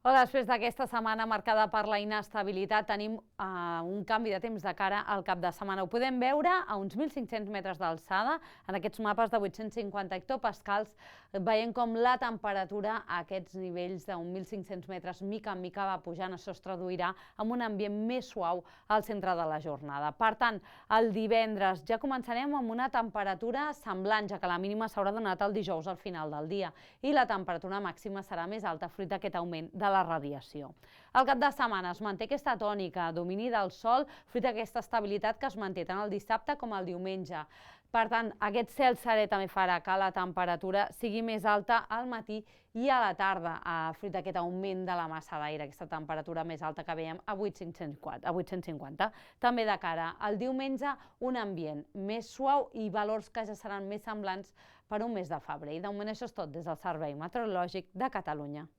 Hola, després d'aquesta setmana marcada per la inestabilitat, tenim un canvi de temps de cara al cap de setmana. Ho podem veure a uns 1.500 metres d'alçada, en aquests mapes de 850 hectopascals, veient com la temperatura a aquests nivells d'un 1.500 metres mica en mica va pujant. Això es traduirà en un ambient més suau al centre de la jornada. Per tant, el divendres ja començarem amb una temperatura semblant, ja que la mínima s'haurà donat el dijous al final del dia, i la temperatura màxima serà més alta fruit d'aquest augment de la radiació. Al cap de setmana es manté aquesta tònica, domini del sol, fruit d'aquesta estabilitat que es manté tant el dissabte com el diumenge. Per tant, aquest cel serè també farà que la temperatura sigui més alta al matí i a la tarda, fruit d'aquest augment de la massa d'aire, aquesta temperatura més alta que veiem a 850. També de cara al diumenge, un ambient més suau i valors que ja seran més semblants per un mes de febrer. I de moment això és tot des del Servei Meteorològic de Catalunya.